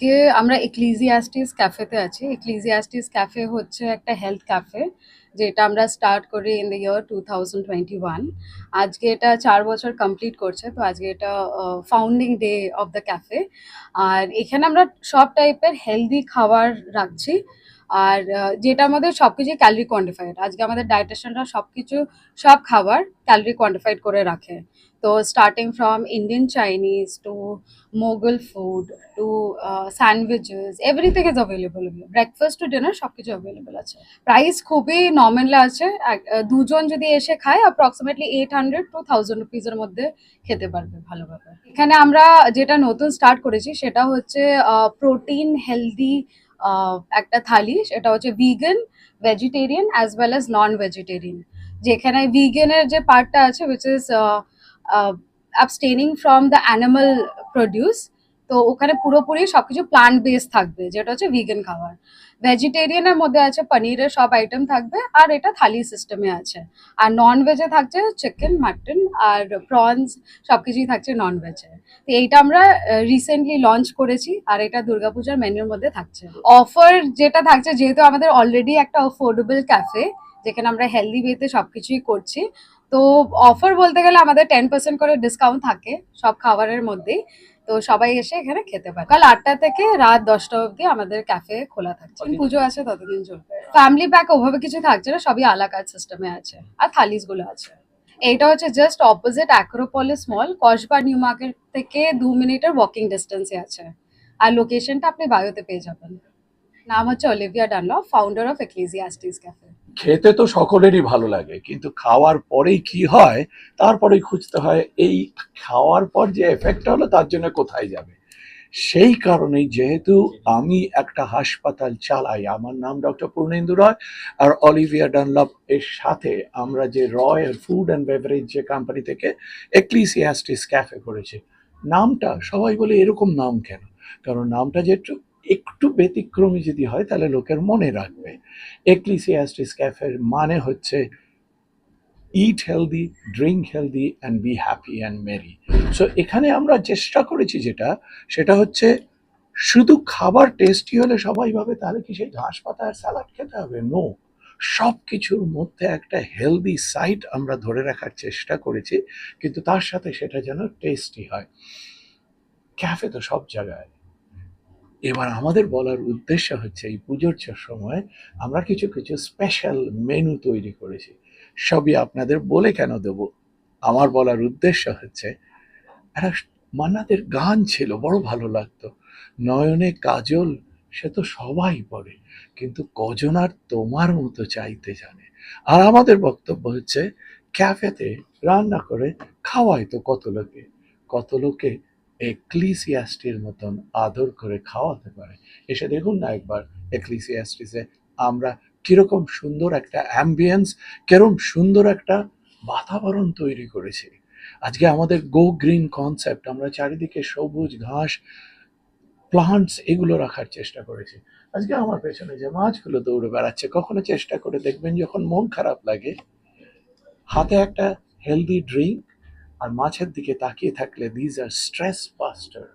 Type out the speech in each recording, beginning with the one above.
আজকে আমরা এক্লিজিয়াস্টিস ক্যাফেতে আছি। এক্লিজিয়াস্টিস ক্যাফে হচ্ছে একটা হেলথ ক্যাফে, যেটা আমরা স্টার্ট করি ইন দ্য ইয়ার 2021। আজকে এটা 4 বছর কমপ্লিট করছে, তো আজকে এটা founding day of the cafe. আর এখানে আমরা সব টাইপের হেলদি খাবার রাখছি, আর যেটা আমাদের সবকিছু ক্যালোরি কোয়ান্টিফাইড। আজকে আমাদের ডায়েটিশিয়ানরা সব খাবার ক্যালোরি কোয়ান্টিফাইড করে রাখে। তো starting from Indian, Chinese to Mughal food to sandwiches, everything is available. Breakfast to dinner সবকিছু অ্যাভেলেবল আছে। প্রাইস খুবই নর্মাল আছে। দুজন যদি এসে খায় অ্যাপ্রক্সিমেটলি 800 to 1000 রুপিজের মধ্যে খেতে পারবে ভালোভাবে। এখানে আমরা যেটা নতুন স্টার্ট করেছি সেটা হচ্ছে প্রোটিন হেলদি একটা থালি। সেটা হচ্ছে vegan, vegetarian as well as নন ভেজিটেরিয়ান। যেখানে ভিগানের যে পার্টটা আছে which is abstaining from the animal produce, তো ওখানে পুরোপুরি সবকিছু প্লান্ট বেস থাকবে, যেটা হচ্ছে ভিগান খাবার। ভেজিটেরিয়ানের মধ্যে আছে পনিরের সব আইটেম থাকবে, আর এটা থালি সিস্টেমে আছে। আর নন ভেজে থাকছে চিকেন, মাটন আর প্রনস, সবকিছুই থাকছে নন ভেজে। তো এইটা আমরা রিসেন্টলি লঞ্চ করেছি, আর এটা দুর্গাপূজার মেনুর মধ্যে থাকছে। অফার যেটা থাকছে, যেহেতু আমাদের অলরেডি একটা অফোর্ডেবল ক্যাফে যেখানে আমরা হেলদি ওয়েতে সবকিছুই করছি, তো অফার বলতে গেলে আমাদের 10% করে ডিসকাউন্ট থাকে সব খাবারের মধ্যেই। তো সবাই এসে এখানে খেতে পারে। কাল 8টা থেকে রাত 10টা অবধি আমাদের ক্যাফে খোলা থাকছে। পুজো আছে ততদিন চলবে। ফ্যামিলি প্যাক ওভাবে কিছু থাকছে না, সবই আলা কার্ট সিস্টেমে আছে, আর থালিস গুলো আছে। এইটা হচ্ছে জাস্ট অপোজিট অ্যাক্রোপলিস মল, কসবা নিউ মার্কেট থেকে 2 মিনিটের ওয়াকিং ডিস্টেন্সে আছে। আর লোকেশনটা আপনি বায়োতে পেয়ে যাবেন। নাম হচ্ছে Olivia Dunlop, founder of Ecclesiastes cafe. খেতে তো সকলেরই ভালো লাগে, কিন্তু খাওয়ার পরেই কি হয় তারপরেই খুঁজতে হয় এই খাওয়ার পর যে এফেক্টটা হলো তার জন্য কোথায় যাবে। সেই কারণেই যেহেতু আমি একটা হাসপাতাল চালাই, আমার নাম ডক্টর পূর্ণেন্দু রয়, আর অলিভিয়া ডানলপ এর সাথে আমরা যে রয়্যাল ফুড অ্যান্ড বেভারেজ যে কোম্পানি থেকে এক্লিসিয়াস্টিস ক্যাফে করেছি। নামটা সবাই বলে এরকম নাম কেন, কারণ নামটা যে একটু ব্যতিক্রমী যদি হয় তাহলে লোকের মনে রাখবে। এক্লিসিয়াস্টিস ক্যাফের মানে হচ্ছে eat healthy, drink healthy and be happy and merry. So এখানে আমরা চেষ্টা করেছি সেটা হচ্ছে শুধু খাবার টেস্টি হলে সবাই ভাবে তাহলে কি সেই ঘাস পাতা আর স্যালাড খেতে হবে। নো, সব কিছুর মধ্যে একটা হেলদি সাইড আমরা ধরে রাখার চেষ্টা করেছি, কিন্তু তার সাথে সেটা যেন টেস্টি হয়। ক্যাফে তো সব জায়গায়। এবার আমাদের বলার উদ্দেশ্য হচ্ছে এই পুজোর সময় আমরা কিছু কিছু স্পেশাল মেনু তৈরি করেছি। সবই আপনাদের বলে কেন দেব, আমার বলার উদ্দেশ্য হচ্ছে একটা মান্নাদের গান ছিল, বড় ভালো লাগতো, নয়নে কাজল সে তো সবাই পড়ে, কিন্তু কজন আর তোমার মতো চাইতে জানে। আর আমাদের বক্তব্য হচ্ছে ক্যাফেতে রান্না করে খাওয়ায় তো কত লোকে এক্লিসিয়াস্টির মতন আদর করে খাওয়াতে পারে। এসে দেখুন না একবার এক্লিসিয়াস্টিসে আমরা কিরকম সুন্দর একটা অ্যাম্বিয়েন্স, কিরকম সুন্দর একটা বাতাবরণ তৈরি করেছি। আজকে আমাদের গো গ্রিন কনসেপ্ট, আমরা চারিদিকে সবুজ ঘাস, প্লান্টস এগুলো রাখার চেষ্টা করেছি। আজকে আমার পেছনে যে মাছগুলো দৌড়ে বেড়াচ্ছে, কখনো চেষ্টা করে দেখবেন যখন মন খারাপ লাগে হাতে একটা হেলদি ড্রিঙ্ক আর মাছের দিকে তাকিয়ে থাকলে, দিজ আর স্ট্রেস বাস্টার।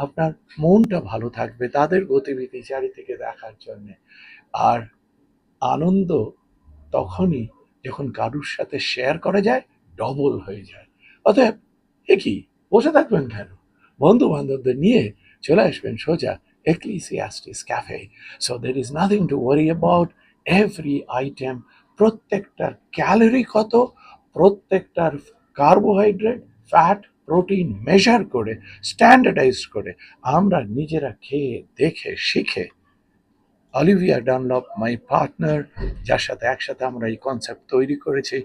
আপনার মনটা ভালো থাকবে তাদের গতিবিধি চারিদিকে দেখার জন্য। আর আনন্দ তখনই যখন কারুর সাথে শেয়ার করা যায়, ডবল হয়ে যায়। অতএব কি বসে থাকবেন কেন, বন্ধু বান্ধবদের নিয়ে চলে আসবেন সোজা Ecclesiastes cafe. So there is nothing to worry about. Every item, প্রত্যেকটার ক্যালোরি কত, প্রত্যেকটার কার্বোহাইড্রেট, ফ্যাট, প্রোটিন মেজার করে, স্ট্যান্ডার্ডাইজ করে আমরা নিজেরা খেয়ে দেখে শিখে, অলিভিয়া ডানলপ মাই পার্টনার, যার সাথে একসাথে আমরা এই কনসেপ্ট তৈরি করেছি,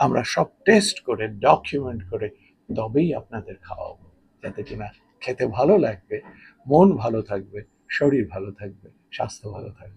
আমরা সব টেস্ট করে ডকুমেন্ট করে তবেই আপনাদের খাওয়াবো, যাতে কিনা খেতে ভালো লাগবে, মন ভালো থাকবে, শরীর ভালো থাকবে, স্বাস্থ্য ভালো থাকবে।